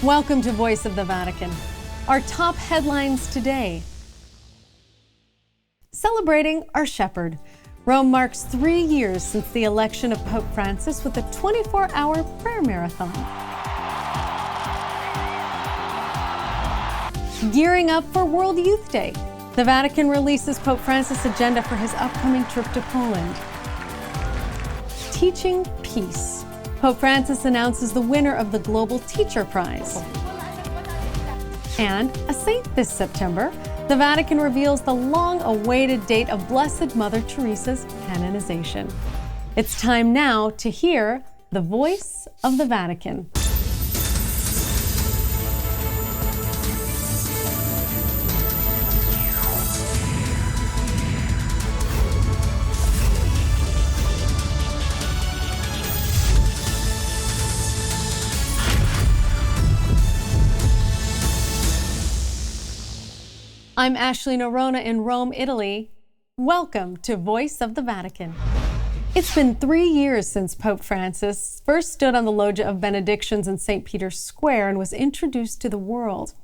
Welcome to Voice of the Vatican. Our top headlines today. Celebrating our shepherd. Rome marks 3 years since the election of Pope Francis with a 24-hour prayer marathon. Gearing up for World Youth Day. The Vatican releases Pope Francis' agenda for his upcoming trip to Poland. Teaching peace. Pope Francis announces the winner of the Global Teacher Prize. And a saint this September, the Vatican reveals the long-awaited date of Blessed Mother Teresa's canonization. It's time now to hear the Voice of the Vatican. I'm Ashley Norona in Rome, Italy. Welcome to Voice of the Vatican. It's been 3 years since Pope Francis first stood on the loggia of benedictions in St. Peter's Square and was introduced to the world.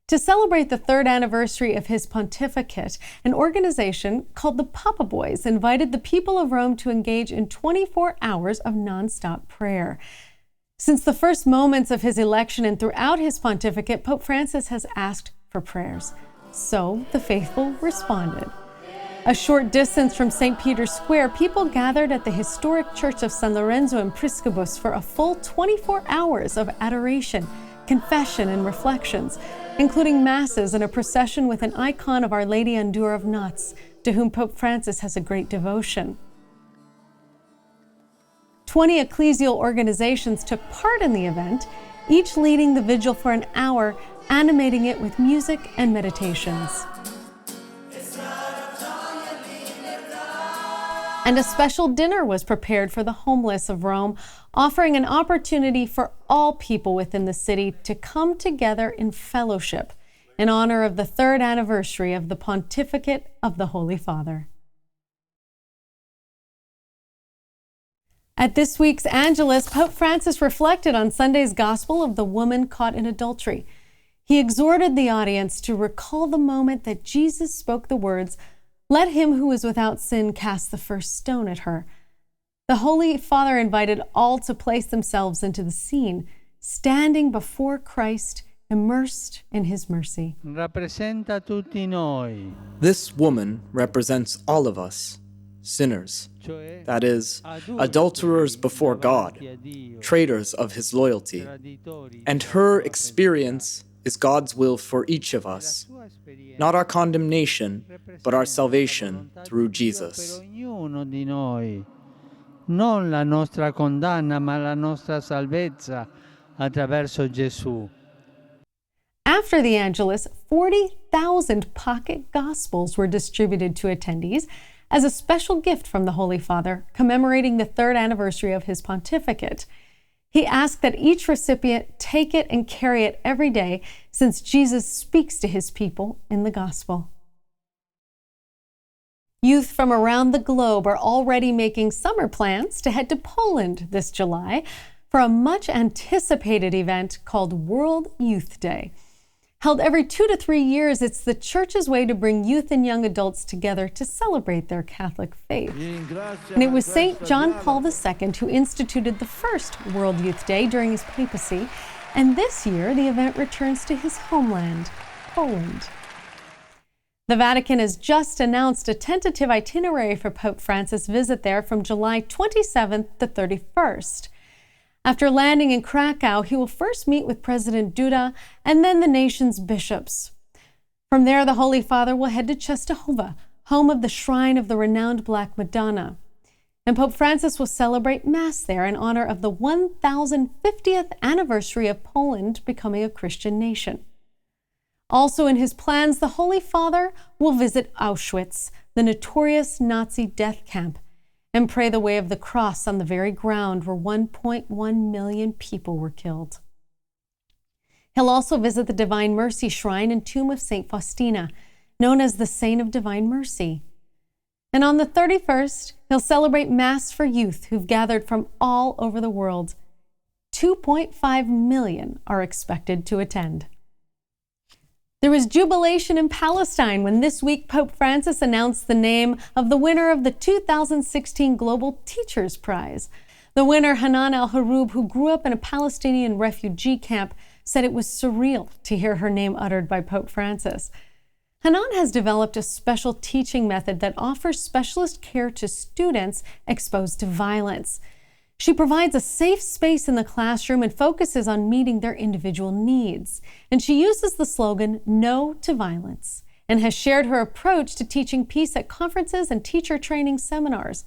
To celebrate the 3rd anniversary of his pontificate, an organization called the Papa Boys invited the people of Rome to engage in 24 hours of nonstop prayer. Since the first moments of his election and throughout his pontificate, Pope Francis has asked for prayers. So the faithful responded. A short distance from St. Peter's Square, people gathered at the historic church of San Lorenzo in Priscobus for a full 24 hours of adoration, confession, and reflections, including masses and a procession with an icon of Our Lady Endure of Knots, to whom Pope Francis has a great devotion. 20 ecclesial organizations took part in the event, each leading the vigil for an hour, animating it with music and meditations. And a special dinner was prepared for the homeless of Rome, offering an opportunity for all people within the city to come together in fellowship in honor of the 3rd anniversary of the pontificate of the Holy Father. At this week's Angelus, Pope Francis reflected on Sunday's gospel of the woman caught in adultery. He exhorted the audience to recall the moment that Jesus spoke the words, "Let him who is without sin cast the first stone at her." The Holy Father invited all to place themselves into the scene, standing before Christ, immersed in his mercy. Rappresenta tutti noi. This woman represents all of us, sinners, that is, adulterers before God, traitors of his loyalty, and her experience is God's will for each of us, not our condemnation, but our salvation through Jesus. Non la nostra condanna, ma la nostra salvezza attraverso Gesù. After the Angelus, 40,000 pocket Gospels were distributed to attendees as a special gift from the Holy Father, commemorating the 3rd anniversary of his pontificate. He asked that each recipient take it and carry it every day, since Jesus speaks to his people in the gospel. Youth from around the globe are already making summer plans to head to Poland this July for a much-anticipated event called World Youth Day. Held every 2 to 3 years, it's the Church's way to bring youth and young adults together to celebrate their Catholic faith. And it was St. John Paul II who instituted the first World Youth Day during his papacy, and this year the event returns to his homeland, Poland. The Vatican has just announced a tentative itinerary for Pope Francis' visit there from July 27th to 31st. After landing in Krakow, he will first meet with President Duda and then the nation's bishops. From there, the Holy Father will head to Częstochowa, home of the shrine of the renowned Black Madonna. And Pope Francis will celebrate Mass there in honor of the 1050th anniversary of Poland becoming a Christian nation. Also in his plans, the Holy Father will visit Auschwitz, the notorious Nazi death camp, and pray the way of the cross on the very ground where 1.1 million people were killed. He'll also visit the Divine Mercy Shrine and tomb of St. Faustina, known as the Saint of Divine Mercy. And on the 31st, he'll celebrate Mass for youth who've gathered from all over the world 2.5 million are expected to attend. There was jubilation in Palestine when this week Pope Francis announced the name of the winner of the 2016 Global Teachers Prize. The winner, Hanan al Hroub, who grew up in a Palestinian refugee camp, said it was surreal to hear her name uttered by Pope Francis. Hanan has developed a special teaching method that offers specialist care to students exposed to violence. She provides a safe space in the classroom and focuses on meeting their individual needs. And she uses the slogan, "No to Violence," and has shared her approach to teaching peace at conferences and teacher training seminars.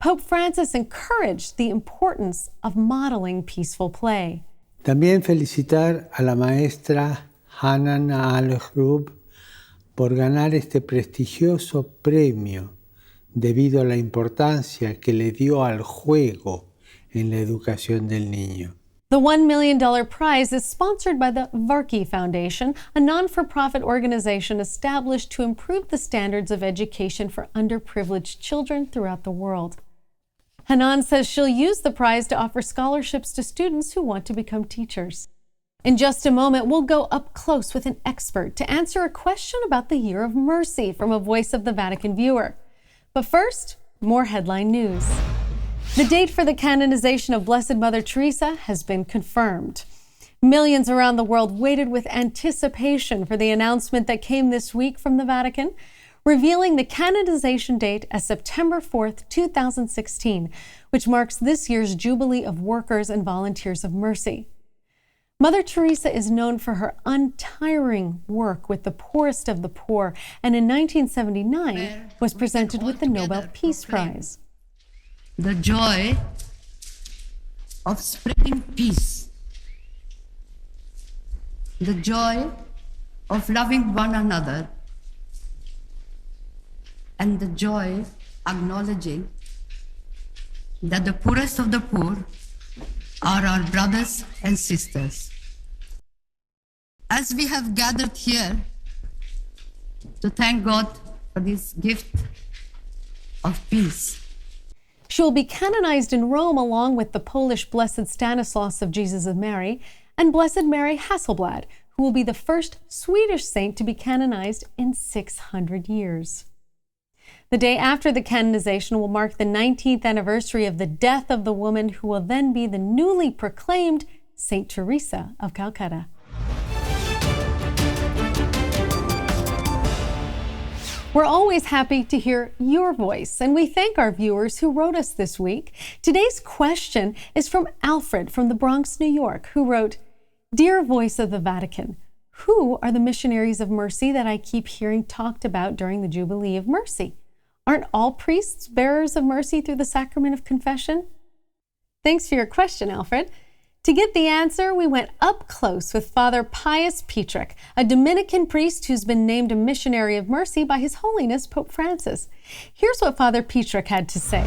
Pope Francis encouraged the importance of modeling peaceful play. También felicitar a la maestra Hanan al Hroub por ganar este prestigioso premio debido a la importancia que le dio al juego en la educación del niño. The $1 million prize is sponsored by the Varki Foundation, a non-for-profit organization established to improve the standards of education for underprivileged children throughout the world. Hanan says she'll use the prize to offer scholarships to students who want to become teachers. In just a moment, we'll go up close with an expert to answer a question about the Year of Mercy from a Voice of the Vatican viewer. But first, more headline news. The date for the canonization of Blessed Mother Teresa has been confirmed. Millions around the world waited with anticipation for the announcement that came this week from the Vatican, revealing the canonization date as September 4th, 2016, which marks this year's Jubilee of Workers and Volunteers of Mercy. Mother Teresa is known for her untiring work with the poorest of the poor, and in 1979 was presented with the Nobel Peace Prize. The joy of spreading peace, the joy of loving one another, and the joy acknowledging that the poorest of the poor are our brothers and sisters. As we have gathered here to thank God for this gift of peace, she will be canonized in Rome along with the Polish Blessed Stanislaus of Jesus of Mary and Blessed Mary Hasselblad, who will be the first Swedish saint to be canonized in 600 years. The day after the canonization will mark the 19th anniversary of the death of the woman who will then be the newly proclaimed Saint Teresa of Calcutta. We're always happy to hear your voice, and we thank our viewers who wrote us this week. Today's question is from Alfred from the Bronx, New York, who wrote, "Dear Voice of the Vatican, who are the Missionaries of Mercy that I keep hearing talked about during the Jubilee of Mercy? Aren't all priests bearers of mercy through the sacrament of confession?" Thanks for your question, Alfred. To get the answer, we went up close with Father Pius Pietrzyk, a Dominican priest who's been named a Missionary of Mercy by His Holiness Pope Francis. Here's what Father Pietrzyk had to say.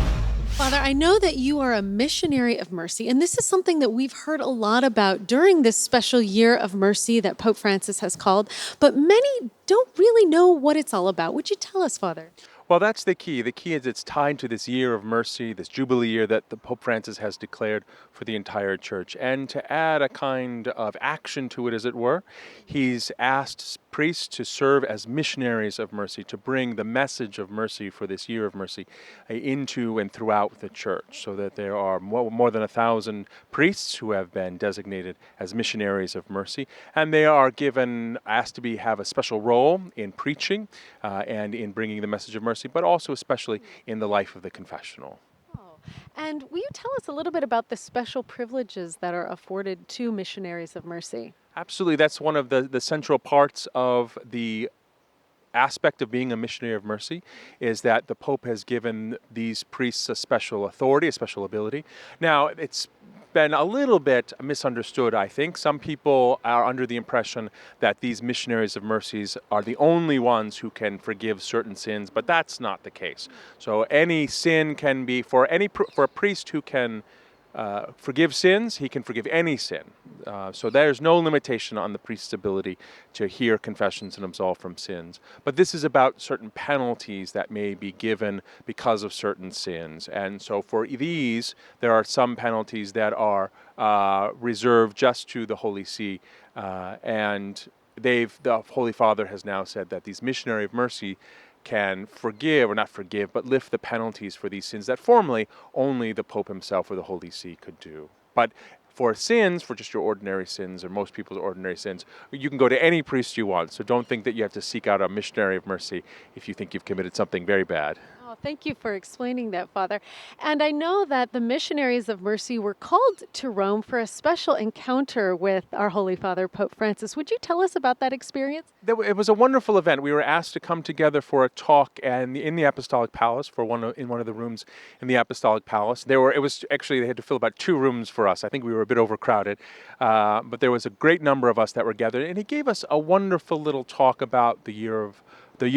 Father, I know that you are a Missionary of Mercy, and this is something that we've heard a lot about during this special year of mercy that Pope Francis has called, but many don't really know what it's all about. Would you tell us, Father? Well, that's the key. The key is it's tied to this year of mercy, this Jubilee year that the Pope Francis has declared for the entire church. And to add a kind of action to it, as it were, he's asked priests to serve as missionaries of mercy, to bring the message of mercy for this year of mercy into and throughout the church, so that there are more than 1,000 priests who have been designated as missionaries of mercy. And they are asked to have a special role in preaching and in bringing the message of mercy, but also especially in the life of the confessional. And will you tell us a little bit about the special privileges that are afforded to missionaries of mercy? Absolutely. That's one of the central parts of the aspect of being a missionary of mercy, is that the Pope has given these priests a special authority, a special ability. Now, it's been a little bit misunderstood, I think. Some people are under the impression that these missionaries of mercies are the only ones who can forgive certain sins, but that's not the case. So any sin can be, for a priest who can forgive sins, he can forgive any sin. So there's no limitation on the priest's ability to hear confessions and absolve from sins. But this is about certain penalties that may be given because of certain sins. And so for these, there are some penalties that are reserved just to the Holy See. And the Holy Father has now said that these Missionary of Mercy can forgive, or not forgive, but lift the penalties for these sins that formerly only the Pope himself or the Holy See could do. But for sins, for just your ordinary sins, or most people's ordinary sins, you can go to any priest you want. So don't think that you have to seek out a Missionary of Mercy if you think you've committed something very bad. Oh, thank you for explaining that, Father. And I know that the Missionaries of Mercy were called to Rome for a special encounter with our Holy Father, Pope Francis. Would you tell us about that experience? It was a wonderful event. We were asked to come together for a talk in the Apostolic Palace, in one of the rooms in the Apostolic Palace. They had to fill about 2 rooms for us. I think we were a bit overcrowded, but there was a great number of us that were gathered, and he gave us a wonderful little talk about the year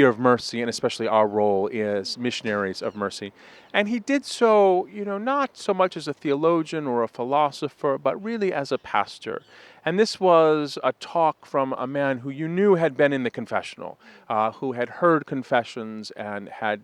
of mercy, and especially our role as missionaries of mercy. And he did so, not so much as a theologian or a philosopher, but really as a pastor. And this was a talk from a man who you knew had been in the confessional, who had heard confessions and had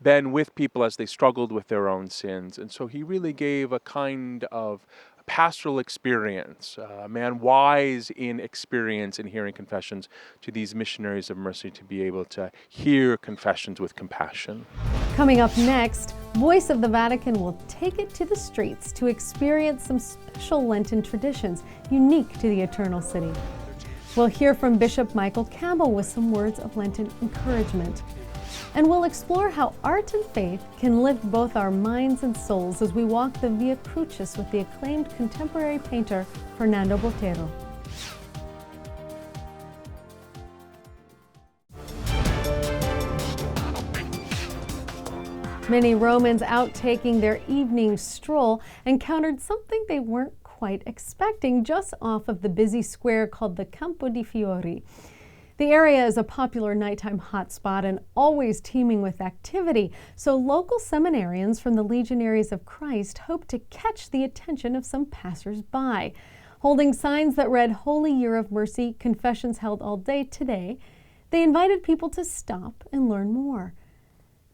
been with people as they struggled with their own sins. And so he really gave a kind of pastoral experience, a man wise in experience in hearing confessions, to these missionaries of mercy to be able to hear confessions with compassion. Coming up next, Voice of the Vatican will take it to the streets to experience some special Lenten traditions unique to the Eternal City. We'll hear from Bishop Michael Campbell with some words of Lenten encouragement. And we'll explore how art and faith can lift both our minds and souls as we walk the Via Crucis with the acclaimed contemporary painter Fernando Botero. Many Romans out taking their evening stroll encountered something they weren't quite expecting just off of the busy square called the Campo di Fiori. The area is a popular nighttime hotspot and always teeming with activity, so local seminarians from the Legionaries of Christ hoped to catch the attention of some passers-by. Holding signs that read Holy Year of Mercy, confessions held all day today, they invited people to stop and learn more.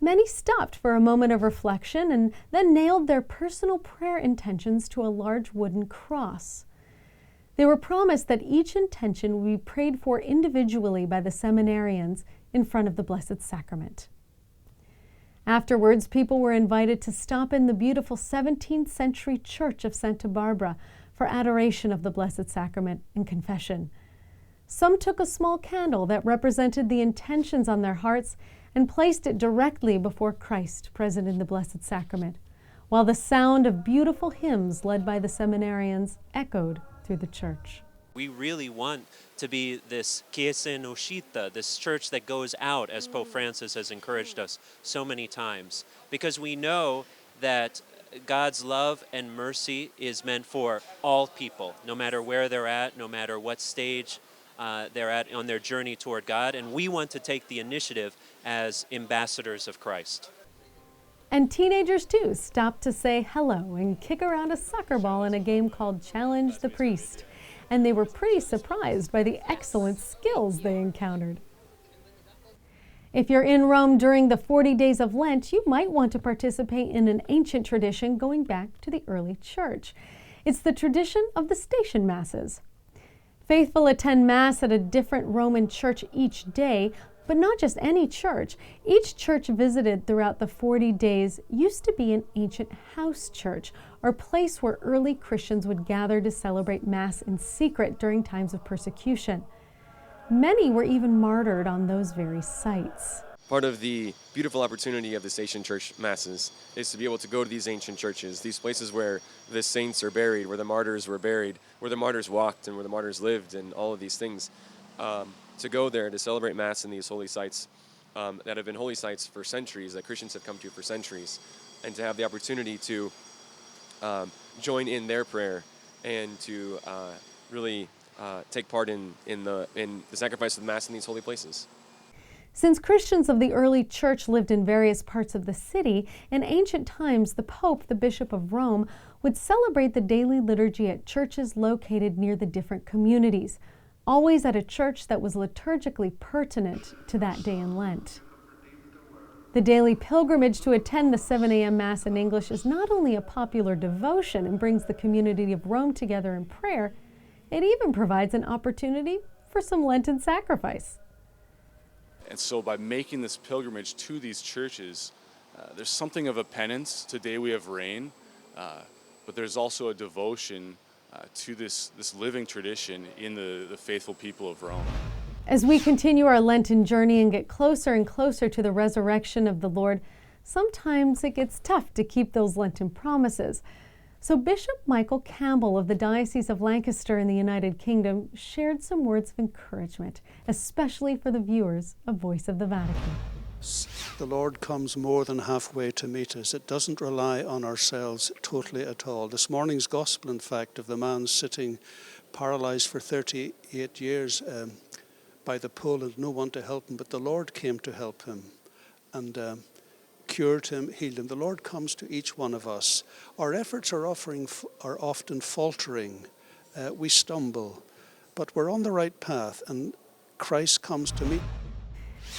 Many stopped for a moment of reflection and then nailed their personal prayer intentions to a large wooden cross. They were promised that each intention would be prayed for individually by the seminarians in front of the Blessed Sacrament. Afterwards, people were invited to stop in the beautiful 17th century church of Santa Barbara for adoration of the Blessed Sacrament and confession. Some took a small candle that represented the intentions on their hearts and placed it directly before Christ present in the Blessed Sacrament, while the sound of beautiful hymns led by the seminarians echoed through the church. We really want to be this chiesa in uscita, this church that goes out, as Pope Francis has encouraged us so many times, because we know that God's love and mercy is meant for all people, no matter where they're at, no matter what stage they're at on their journey toward God, and we want to take the initiative as ambassadors of Christ. And teenagers, too, stopped to say hello and kick around a soccer ball in a game called Challenge the Priest. And they were pretty surprised by the excellent skills they encountered. If you're in Rome during the 40 days of Lent, you might want to participate in an ancient tradition going back to the early church. It's the tradition of the station masses. Faithful attend Mass at a different Roman church each day, but not just any church. Each church visited throughout the 40 days used to be an ancient house church, or place where early Christians would gather to celebrate Mass in secret during times of persecution. Many were even martyred on those very sites. Part of the beautiful opportunity of the Station Church Masses is to be able to go to these ancient churches, these places where the saints are buried, where the martyrs were buried, where the martyrs walked and where the martyrs lived, and all of these things. To go there to celebrate Mass in these holy sites that have been holy sites for centuries, that Christians have come to for centuries, and to have the opportunity to join in their prayer and to really take part in the sacrifice of the Mass in these holy places. Since Christians of the early church lived in various parts of the city, in ancient times the Pope, the Bishop of Rome, would celebrate the daily liturgy at churches located near the different communities, always at a church that was liturgically pertinent to that day in Lent. The daily pilgrimage to attend the 7 a.m. Mass in English is not only a popular devotion and brings the community of Rome together in prayer, it even provides an opportunity for some Lenten sacrifice. And so by making this pilgrimage to these churches, there's something of a penance. Today we have rain, but there's also a devotion to this living tradition in the faithful people of Rome. As we continue our Lenten journey and get closer and closer to the resurrection of the Lord, sometimes it gets tough to keep those Lenten promises. So Bishop Michael Campbell of the Diocese of Lancaster in the United Kingdom shared some words of encouragement, especially for the viewers of Voice of the Vatican. The Lord comes more than halfway to meet us. It doesn't rely on ourselves totally at all. This morning's gospel, in fact, of the man sitting paralyzed for 38 years by the pole and no one to help him, but the Lord came to help him and cured him, healed him. The Lord comes to each one of us. Our efforts are often faltering. We stumble, but we're on the right path, and Christ comes to meet.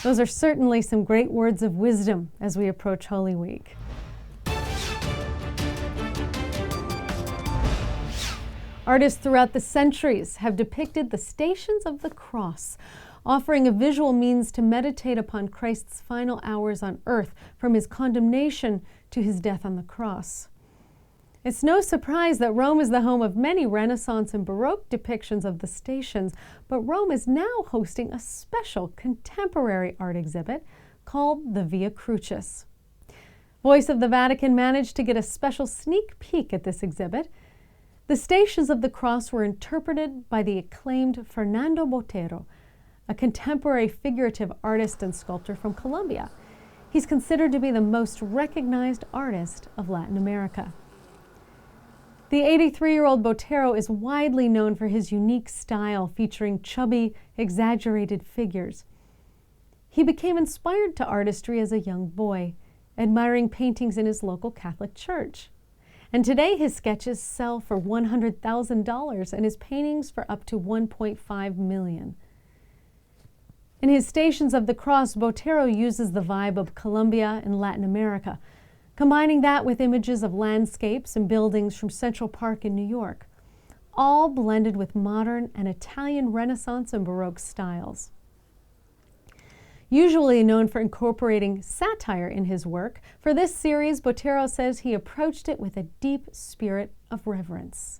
Those are certainly some great words of wisdom as we approach Holy Week. Artists throughout the centuries have depicted the Stations of the Cross, offering a visual means to meditate upon Christ's final hours on earth, from his condemnation to his death on the cross. It's no surprise that Rome is the home of many Renaissance and Baroque depictions of the Stations, but Rome is now hosting a special contemporary art exhibit called the Via Crucis. Voice of the Vatican managed to get a special sneak peek at this exhibit. The Stations of the Cross were interpreted by the acclaimed Fernando Botero, a contemporary figurative artist and sculptor from Colombia. He's considered to be the most recognized artist of Latin America. The 83-year-old Botero is widely known for his unique style featuring chubby, exaggerated figures. He became inspired to artistry as a young boy, admiring paintings in his local Catholic church. And today his sketches sell for $100,000 and his paintings for up to $1.5 million. In his Stations of the Cross, Botero uses the vibe of Colombia and Latin America, combining that with images of landscapes and buildings from Central Park in New York, all blended with modern and Italian Renaissance and Baroque styles. Usually known for incorporating satire in his work, for this series, Botero says he approached it with a deep spirit of reverence.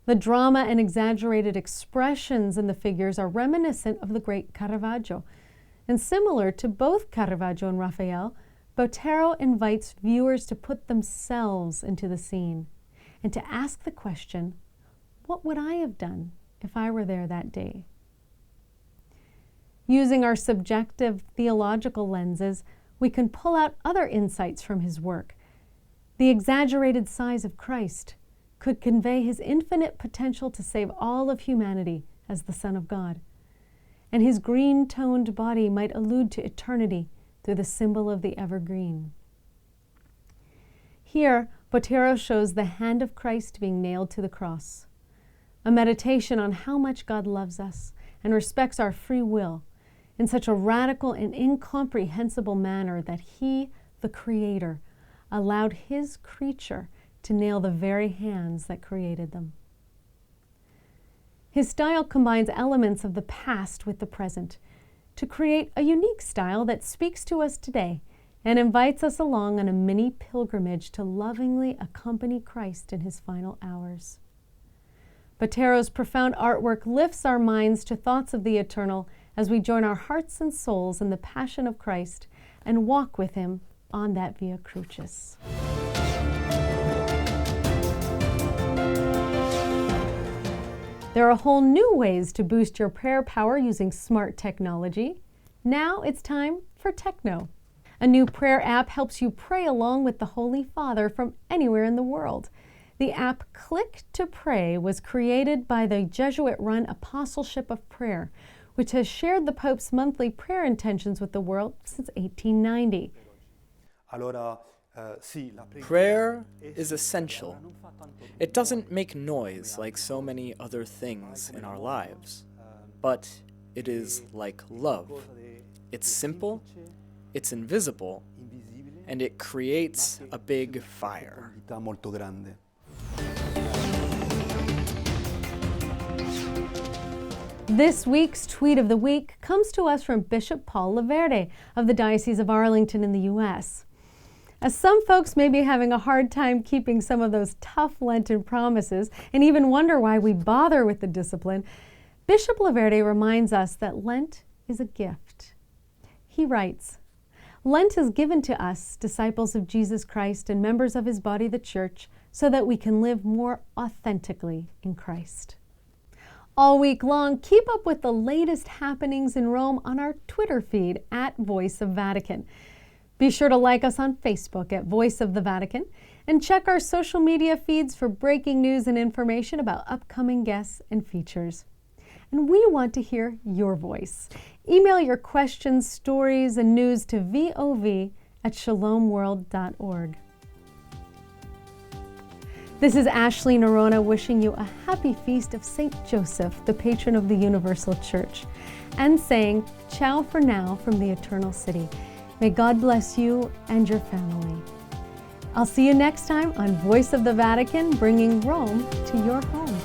The drama and exaggerated expressions in the figures are reminiscent of the great Caravaggio, and similar to both Caravaggio and Raphael, Botero invites viewers to put themselves into the scene and to ask the question, what would I have done if I were there that day? Using our subjective theological lenses, we can pull out other insights from his work. The exaggerated size of Christ could convey his infinite potential to save all of humanity as the Son of God, and his green-toned body might allude to eternity through the symbol of the evergreen. Here, Botero shows the hand of Christ being nailed to the cross, a meditation on how much God loves us and respects our free will in such a radical and incomprehensible manner that he, the Creator, allowed his creature to nail the very hands that created them. His style combines elements of the past with the present to create a unique style that speaks to us today and invites us along on a mini pilgrimage to lovingly accompany Christ in his final hours. Botero's profound artwork lifts our minds to thoughts of the eternal as we join our hearts and souls in the Passion of Christ and walk with him on that Via Crucis. There are whole new ways to boost your prayer power using smart technology. Now it's time for Techno. A new prayer app helps you pray along with the Holy Father from anywhere in the world. The app Click to Pray was created by the Jesuit-run Apostleship of Prayer, which has shared the Pope's monthly prayer intentions with the world since 1890. Prayer is essential. It doesn't make noise like so many other things in our lives, but it is like love. It's simple, it's invisible, and it creates a big fire. This week's Tweet of the Week comes to us from Bishop Paul Laverde of the Diocese of Arlington in the U.S. As some folks may be having a hard time keeping some of those tough Lenten promises and even wonder why we bother with the discipline, Bishop Laverde reminds us that Lent is a gift. He writes, "Lent is given to us, disciples of Jesus Christ and members of his body, the Church, so that we can live more authentically in Christ." All week long, keep up with the latest happenings in Rome on our Twitter feed at Voice of Vatican. Be sure to like us on Facebook at Voice of the Vatican and check our social media feeds for breaking news and information about upcoming guests and features. And we want to hear your voice. Email your questions, stories, and news to vov@shalomworld.org. This is Ashley Nerona wishing you a happy feast of St. Joseph, the patron of the Universal Church, and saying ciao for now from the Eternal City. May God bless you and your family. I'll see you next time on Voice of the Vatican, bringing Rome to your home.